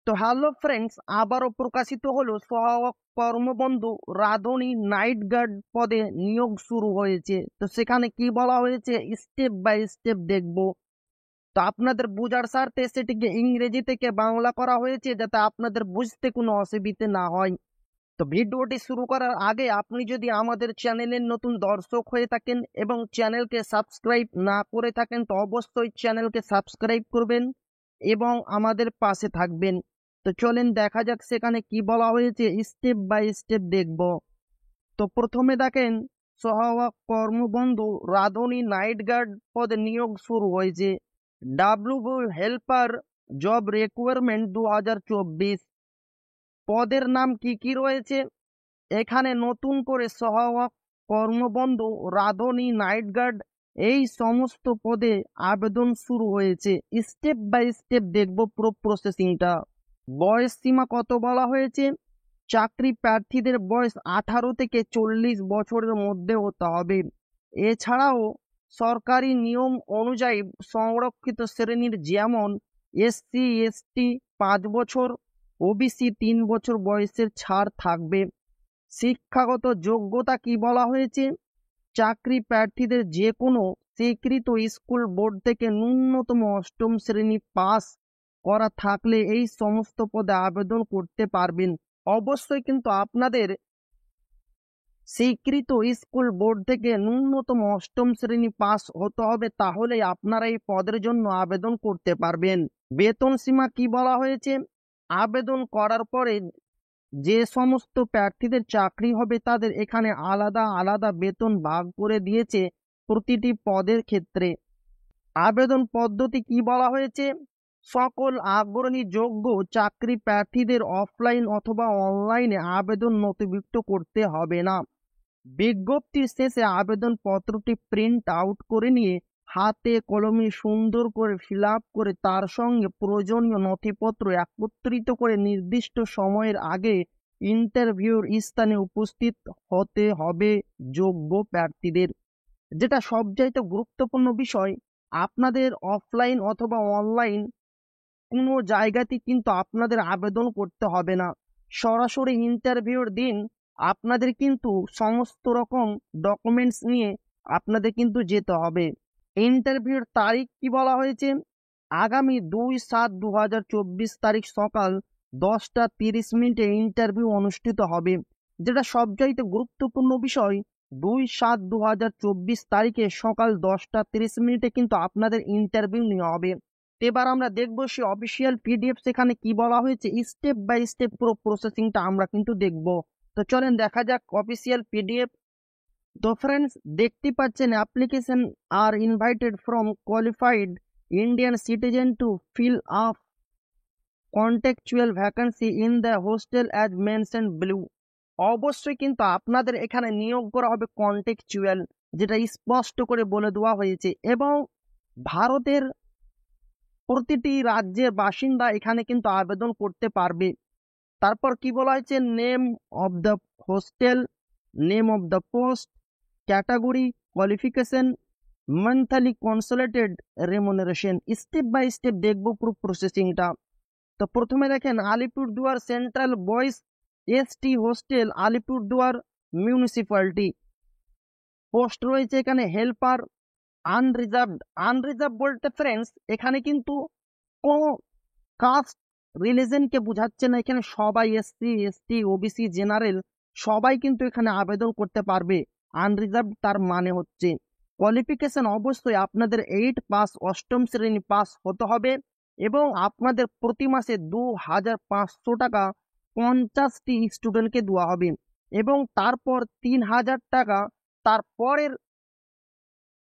তো hello friends, আবারও প্রকাশিত হলো সহায়ক কর্মবন্ধু রাঁধুনি নাইট গার্ড পদে নিয়োগ শুরু হয়েছে। তো সেখানে কি বলা হয়েছে স্টেপ বাই স্টেপ দেখব। তো আপনাদের বোঝার স্বার্থে সেটিকে ইংরেজি থেকে বাংলা করা হয়েছে যাতে আপনাদের বুঝতে কোনো অসুবিধে না হয়। তো ভিডিওটি শুরু করার আগে আপনি যদি আমাদের চ্যানেলের নতুন দর্শক হয়ে থাকেন এবং চ্যানেলকে সাবস্ক্রাইব না করে থাকেন তো অবশ্যই চ্যানেলকে সাবস্ক্রাইব করবেন এবং আমাদের পাশে থাকবেন। তো চলেন দেখা যাক সেখানে কি বলা হয়েছে, স্টেপ বাই স্টেপ দেখব। তো প্রথমে দেখেন সহায়ক কর্মবন্ধু রাঁধুনি নাইট গার্ড পদে নিয়োগ শুরু হয়েছে। W helper job requirement 2024। পদের নাম কি কি রয়েছে এখানে? নতুন করে সহায়ক কর্মবন্ধু রাঁধুনি নাইট গার্ড এই সমস্ত পদে আবেদন শুরু হয়েছে। স্টেপ বাই স্টেপ দেখব পুরো প্রসেসিংটা। বয়স সীমা কত বলা হয়েছে? চাকরি প্রার্থীদের বয়স 18 থেকে 40 বছরের মধ্যে হতে হবে। এছাড়াও সরকারি নিয়ম অনুযায়ী সংরক্ষিত শ্রেণীর যেমন এসসি এসটি 5 বছর, ওবিসি 3 বছর বয়সের ছাড় থাকবে। শিক্ষাগত যোগ্যতা কি বলা হয়েছে? চাকরি প্রার্থীদের যে কোনো স্বীকৃত স্কুল বোর্ড থেকে ন্যূনতম 8ম শ্রেণী পাস করা থাকলে এই সমস্ত পদে আবেদন করতে পারবেন। অবশ্যই কিন্তু আপনাদের স্বীকৃত স্কুল বোর্ড থেকে ন্যূনতম 8ম শ্রেণী পাস হতে হবে, তাহলে আপনারা এই পদের জন্য আবেদন করতে পারবেন। বেতন সীমা কি বলা হয়েছে? আবেদন করার পরে যে সমস্ত প্রার্থীদের চাকরি হবে তাদের এখানে আলাদা আলাদা বেতন ভাগ করে দিয়েছে প্রতিটি পদের ক্ষেত্রে। আবেদন পদ্ধতি কি বলা হয়েছে? সকল আগ্রহী যোগ্য চাকরি প্রার্থীদের অফলাইন অথবা অনলাইনে আবেদন নথিভুক্ত করতে হবে না। বিজ্ঞপ্তির শেষে আবেদন পত্রটি প্রিন্ট আউট করে নিয়ে হাতে কলমে সুন্দর করে ফিল আপ করে তার সঙ্গে প্রয়োজনীয় নথিপত্র একত্রিত করে নির্দিষ্ট সময়ের আগে ইন্টারভিউর স্থানে উপস্থিত হতে হবে যোগ্য প্রার্থীদের। যেটা সবচাইতে গুরুত্বপূর্ণ বিষয়, আপনাদের অফলাইন অথবা অনলাইন কোনো জায়গাতে কিন্তু আপনাদের আবেদন করতে হবে না। সরাসরি ইন্টারভিউর দিন আপনাদের কিন্তু সমস্ত রকম ডকুমেন্টস নিয়ে আপনাদের কিন্তু যেতে হবে। ইন্টারভিউর তারিখ কি বলা হয়েছে? আগামী 2/7/2024 তারিখ সকাল 10টা 30 মিনিটে ইন্টারভিউ অনুষ্ঠিত হবে। যেটা সবচাইতে গুরুত্বপূর্ণ বিষয়, 2/7/2024 তারিখে সকাল 10টা 30 মিনিটে কিন্তু আপনাদের ইন্টারভিউ নেওয়া হবে। এবার আমরা দেখবো সে অফিসিয়াল পিডিএফ সেখানে কি বলা হয়েছে। স্টেপ বাই স্টেপ পুরো প্রসেসিংটা আমরা কিন্তু দেখব। তো চলেন দেখা যাক অফিসিয়াল পিডিএফ। তো ফ্রেন্ডস দেখতে পাচ্ছেন, application are invited from qualified Indian citizen to fill up contractual vacancy in the hostel as mention below. অবশ্যই কিন্তু আপনাদের এখানে নিয়োগ করা হবে কন্টেকচুয়াল, যেটা স্পষ্ট করে বলে দেওয়া হয়েছে। এবং ভারতের প্রতিটি রাজ্যের বাসিন্দা এখানে কিন্তু আবেদন করতে পারবে। তারপর কি বলা হয়েছে? Name of the hostel, name of the post, category, qualification, monthly consolidated remuneration. Step by step দেখবো পুরো প্রসেসিংটা। তো প্রথমে দেখেন Alipurduar central boys ST hostel, Alipurduar municipality. Post রয়েছে এখানে হেল্পার, আনরিজার্ভড। আনরিজার্ভ বলতে ফ্রেন্ডস এখানে কিন্তু কোনো কাস্ট রিলিজনকে বোঝাচ্ছে না, এখানে সবাই এসসি এসটি ওবিসি জেনারেল সবাই কিন্তু এখানে আবেদন করতে পারবে। আনরিজার্ভ তার মানে হচ্ছে কোয়ালিফিকেশন অবশ্যই আপনাদের 8 পাস 8ম শ্রেণী পাস হতে হবে এবং আপনাদের প্রতি মাসে 2500 টাকা 50টি স্টুডেন্টকে দেওয়া হবে এবং তারপর 3000 টাকা তারপরের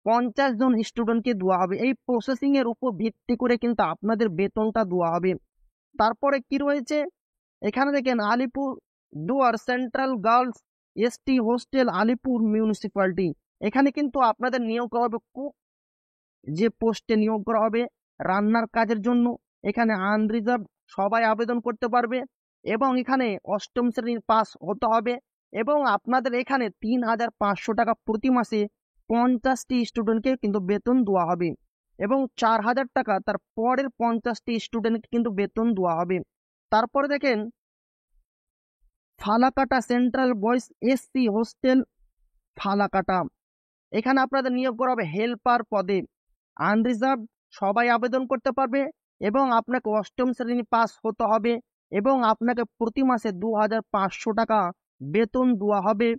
50 জন স্টুডেন্টকে দেওয়া হবে। এই প্রসেসিং এর উপর ভিত্তি করে কিন্তু আপনাদের বেতনটা দেওয়া হবে। তারপরে কি রয়েছে এখানে দেখেন Alipurduar central girls ST hostel, Alipur municipality. এখানে কিন্তু আপনাদের নিয়োগ করা হবে কুক, যে পোস্টে নিয়োগ করা হবে রান্নার কাজের জন্য। এখানে আনরিজার্ভ সবাই আবেদন করতে পারবে এবং এখানে 8ম শ্রেণীর পাস হতে হবে এবং আপনাদের এখানে 3500 টাকা প্রতি মাসে 50টি স্টুডেন্টকে কিন্তু বেতন দেওয়া হবে এবং 4000 টাকা তার পরের 50টি স্টুডেন্টকে কিন্তু বেতন দেওয়া হবে। তারপরে দেখেন Falakata central boys SC hostel Falakata, এখানে আপনাদের নিয়োগ করা হবে হেল্পার পদে, আনরিজার্ভ, সবাই আবেদন করতে পারবে এবং আপনাকে অষ্টম শ্রেণী পাস হতে হবে এবং আপনাকে প্রতি মাসে 2500 টাকা বেতন দেওয়া হবে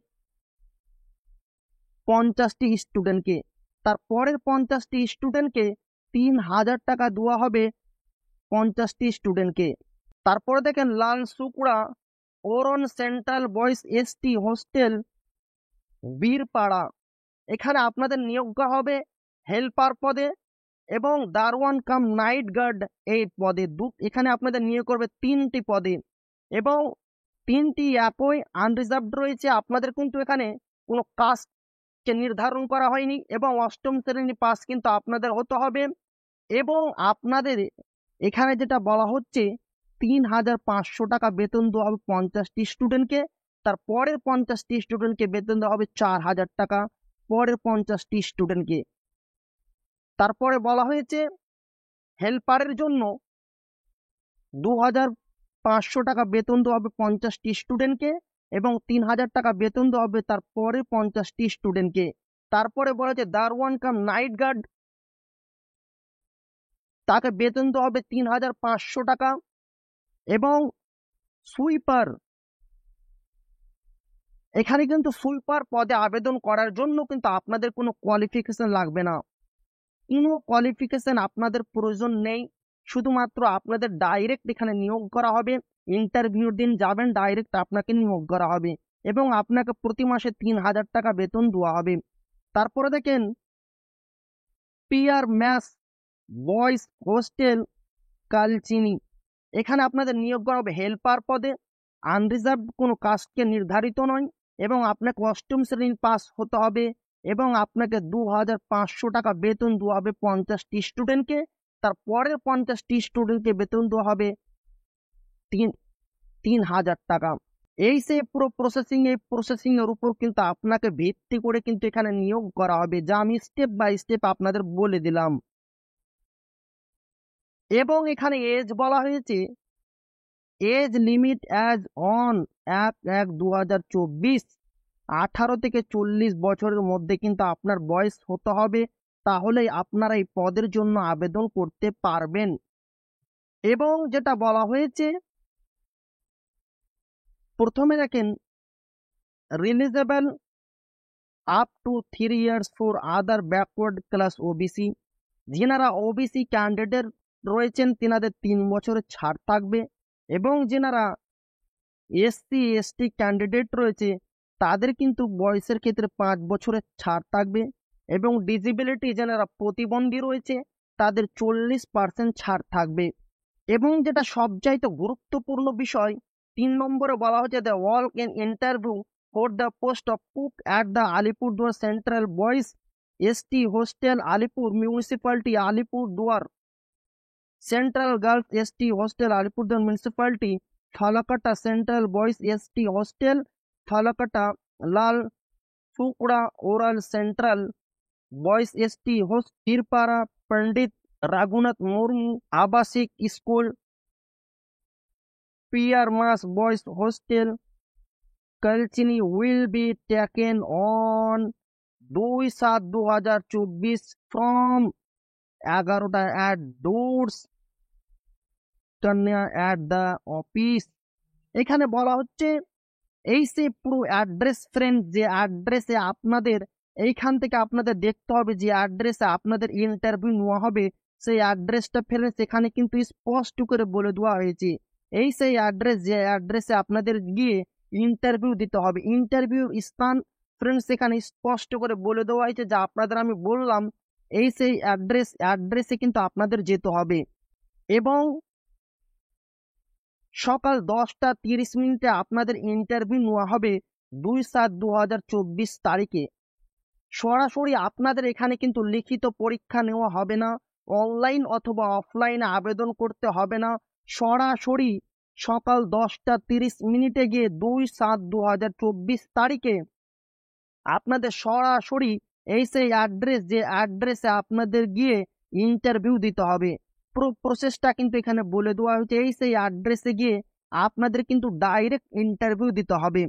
50টি স্টুডেন্টকে। তারপরের 50টি স্টুডেন্টকে 3000 টাকা দেওয়া হবে 50টি স্টুডেন্টকে। তারপরে দেখেন Lal Sukra Oraon central boys ST hostel Birpara, এখানে আপনাদের নিয়োগ করা হবে হেল্পার পদে এবং দারোয়ান কাম নাইট গার্ড এই পদে এখানে আপনাদের নিয়োগ করবে 3টি পদে এবং 3টি একই আনরিজার্ভড রয়েছে। আপনাদের কিন্তু এখানে কোনো কাস্টকে নির্ধারণ করা হয়নি এবং অষ্টম শ্রেণী পাস কিন্তু আপনাদের হতে হবে এবং আপনাদের এখানে যেটা বলা হচ্ছে 3500 টাকা বেতন দেওয়া হবে 50টি স্টুডেন্টকে, তারপরের 50টি স্টুডেন্টকে বেতন দেওয়া হবে 4000 টাকা পরের 50টি স্টুডেন্টকে। তারপরে বলা হয়েছে হেল্পারের জন্য 2500 টাকা বেতন দেওয়া হবে 50টি স্টুডেন্টকে এবং 3000 টাকা বেতন দেওয়া হবে তারপরে 50টি স্টুডেন্টকে। তারপরে বলা হয়েছে দারোয়ান কাম নাইট গার্ড, তাকে বেতন দেওয়া হবে 3500 টাকা এবং সুইপার, এখানে কিন্তু সুইপার পদে আবেদন করার জন্য কিন্তু আপনাদের কোনো কোয়ালিফিকেশন লাগবে না, কোনো কোয়ালিফিকেশন আপনাদের প্রয়োজন নেই, শুধুমাত্র আপনাদের ডাইরেক্ট এখানে নিয়োগ করা হবে, ইন্টারভিউর দিন যাবেন ডাইরেক্ট আপনাকে নিয়োগ করা হবে এবং আপনাকে প্রতি মাসে 3000 টাকা বেতন দেওয়া হবে। তারপরে দেখেন পিয়ার ম্যাস বয়েজ হোস্টেল কালচিনি, এখানে আপনাদের নিয়োগ করা হবে হেল্পার পদে, আনরিজার্ভ, কোনো কাস্টকে নির্ধারিত নয় এবং আপনাকে অষ্টম শ্রেণী পাস হতে হবে এবং আপনাকে 2500 টাকা বেতন দেওয়া হবে 50টি স্টুডেন্টকে, তারপরের 50টি স্টুডেন্টকে বেতন দেওয়া হবে 3000 টাকা। এই সে পুরো প্রসেসিং এর উপর কিন্তু আপনাকে ভিত্তি করে কিন্তু এখানে নিয়োগ করা হবে, যা আমি স্টেপ বাই স্টেপ আপনাদের বলে দিলাম। এবং এখানে এজ বলা হয়েছে এজ লিমিট অ্যাজ অন 1/1/2024, 18 থেকে 40 বছরের মধ্যে কিন্তু আপনার বয়স হতে হবে, তাহলেই আপনারা এই পদের জন্য আবেদন করতে পারবেন। এবং যেটা বলা হয়েছে প্রথমে দেখেন relaxable up to 3 years for other backward class OBC, যেনারা ওবিসি ক্যান্ডিডেট রয়েছেন তেনাদের 3 বছরের ছাড় থাকবে এবং যেনারা এসসি এসটি ক্যান্ডিডেট রয়েছে তাদের কিন্তু বয়সের ক্ষেত্রে 5 বছরের ছাড় থাকবে এবং ডিসেবিলিটি যারা প্রতিবন্ধী রয়েছে তাদের 40% ছাড় থাকবে। এবং যেটা সবচাইতে গুরুত্বপূর্ণ বিষয় 3 নম্বরে বলা হচ্ছে the work in interview for the post of cook at the Alipurduar central boys ST hostel Alipur municipality Alipurduar, central girls ST hostel Alipurduar municipality, Falakata central boys ST hostel Falakata, Lal Sukra Oraon central boys ST hostel Birpara, Pandit Raghunath Murmu আবাসিক স্কুল, পিয়ার মাস boys hostel Kalchini will be taken on 2/7/2024 from 11টা at doors at the office. এখানে বলা হচ্ছে এই সে পুরো address friend, যে অ্যাড্রেসে আপনাদের এইখান থেকে আপনাদের দেখতে হবে যে অ্যাড্রেসে আপনাদের ইন্টারভিউ নেওয়া হবে সেই অ্যাড্রেসটা ফেলে সেখানে কিন্তু স্পষ্ট করে বলে দেওয়া হয়েছে এই সেই অ্যাড্রেস, যে অ্যাড্রেসে আপনাদের গিয়ে ইন্টারভিউ দিতে হবে। ইন্টারভিউ স্থান ফ্রেন্ডস এখানে স্পষ্ট করে বলে দেওয়া হয়েছে, যা আপনাদের আমি বললাম এই সেই অ্যাড্রেসে কিন্তু আপনাদের যেতে হবে এবং সকাল 10:30 আপনাদের ইন্টারভিউ নেওয়া হবে 2/7/2024 তারিখে। সরাসরি আপনাদের এখানে কিন্তু লিখিত পরীক্ষা নেওয়া হবে না, অনলাইন অথবা অফলাইনে আবেদন করতে হবে না, সরাসরি সকাল 10:30 গিয়ে 2/7/2024 তারিখে আপনাদের সরাসরি এই সেই অ্যাড্রেস, যে অ্যাড্রেসে আপনাদের গিয়ে ইন্টারভিউ দিতে হবে। পুরো প্রসেসটা কিন্তু এখানে বলে দেওয়া হয়েছে। এই সেই অ্যাড্রেসে গিয়ে আপনাদের কিন্তু ডাইরেক্ট ইন্টারভিউ দিতে হবে।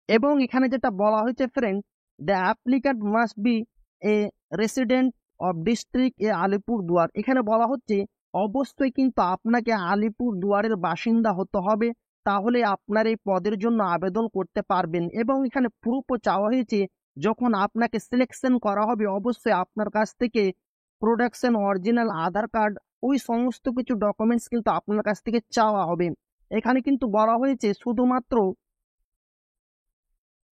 এবং এখানে যেটা বলা হয়েছে friend, the applicant must be a resident of district a Alipurduar. এখানে বলা হচ্ছে অবশ্যই কিন্তু আপনাকে আলিপুরদুয়ারের বাসিন্দা হতে হবে, তাহলে আপনার এই পদের জন্য আবেদন করতে পারবেন। এবং এখানে প্রুফও চাওয়া হয়েছে, যখন আপনাকে সিলেকশন করা হবে অবশ্যই আপনার কাছ থেকে প্রোডাকশন অরিজিনাল আধার কার্ড, ওই সমস্ত কিছু ডকুমেন্টস কিন্তু আপনার কাছ থেকে চাওয়া হবে। এখানে কিন্তু বলা হয়েছে শুধুমাত্র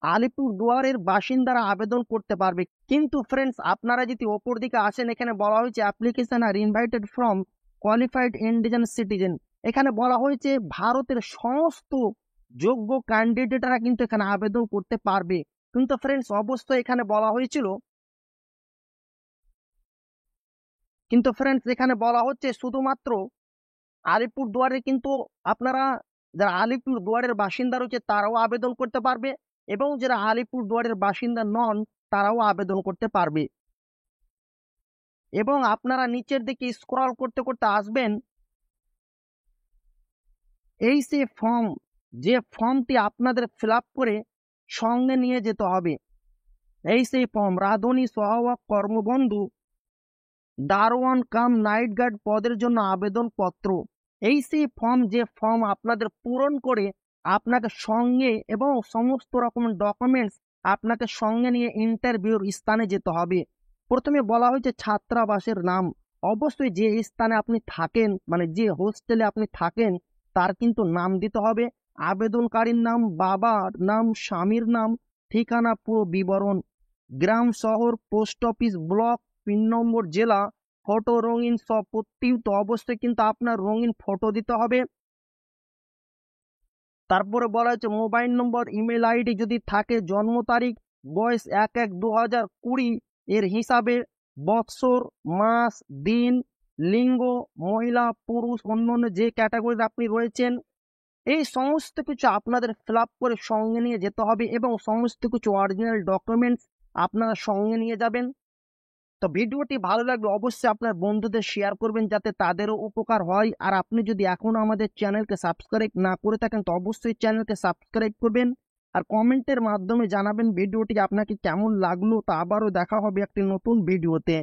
আলিপুরদুয়ারের বাসিন্দারা আবেদন করতে পারবে। কিন্তু ফ্রেন্ডস, আপনারা যদি ওপর দিকে আসেন, এখানে বলা হয়েছে application are invited from qualified Indian citizen. এখানে বলা হয়েছে ভারতের সমস্ত যোগ্য ক্যান্ডিডেটরা কিন্তু এখানে আবেদন করতে পারবে। কিন্তু ফ্রেন্ডস, অবশ্যই এখানে বলা হয়েছিল, কিন্তু ফ্রেন্ডস এখানে বলা হচ্ছে শুধুমাত্র আলিপুরদুয়ারে কিন্তু আপনারা যারা আলিপুরদুয়ারের বাসিন্দা রয়েছে তারাও আবেদন করতে পারবে, এবং যারা আলিপুরদুয়ারের বাসিন্দা নন তারাও আবেদন করতে পারবে। এবং আপনারা নিচের দিকে স্ক্রল করতে করতে আসবেন, এই সে ফর্ম, যে ফর্মটি আপনাদের ফিল আপ করে সঙ্গে নিয়ে যেতে হবে। এই সেই ফর্ম, রাঁধুনি সহায়ক কর্মবন্ধু দারোয়ান কাম নাইট গার্ড পদের জন্য আবেদনপত্র। এই সেই ফর্ম, যে ফর্ম আপনাদের পূরণ করে আপনাকে সঙ্গে এবং সমস্ত রকম ডকুমেন্টস আপনাকে সঙ্গে নিয়ে ইন্টারভিউর স্থানে যেতে হবে। প্রথমে বলা হয়েছে ছাত্রাবাসের নাম, অবশ্যই যে স্থানে আপনি থাকেন, মানে যে হোস্টেলে আপনি থাকেন তার কিন্তু নাম দিতে হবে। আবেদনকারীর নাম, বাবার নাম, স্বামীর নাম, ঠিকানা, পুরো বিবরণ, গ্রাম, শহর, পোস্ট অফিস, ব্লক, পিন নম্বর, জেলা, ফটো, রঙিন সব প্রত্যেক অবশ্যই কিন্তু আপনার রঙিন ফটো দিতে হবে। তারপরে বলা হচ্ছে মোবাইল নম্বর, ইমেল আইডি যদি থাকে, জন্ম তারিখ, বয়স 1/1/2020 এর হিসাবে, বৎসর, মাস, দিন, লিঙ্গ, মহিলা, পুরুষ, অন্যান্য যে ক্যাটাগরিতে আপনি রয়েছেন, এই সমস্ত কিছু আপনাদের ফিল আপ করে সঙ্গে নিয়ে যেতে হবে। এবং সমস্ত কিছু অরিজিনাল ডকুমেন্টস আপনারা সঙ্গে নিয়ে যাবেন। তো ভিডিওটি ভালো লাগলে অবশ্যই আপনার বন্ধুদের শেয়ার করবেন, যাতে তাদেরও উপকার হয়। আর আপনি যদি এখনো আমাদের চ্যানেলকে সাবস্ক্রাইব না করে থাকেন তো অবশ্যই চ্যানেলকে সাবস্ক্রাইব করবেন, আর কমেন্টের মাধ্যমে জানাবেন ভিডিওটি আপনাকে কেমন লাগলো। তা আবারও দেখা হবে একটি নতুন ভিডিওতে।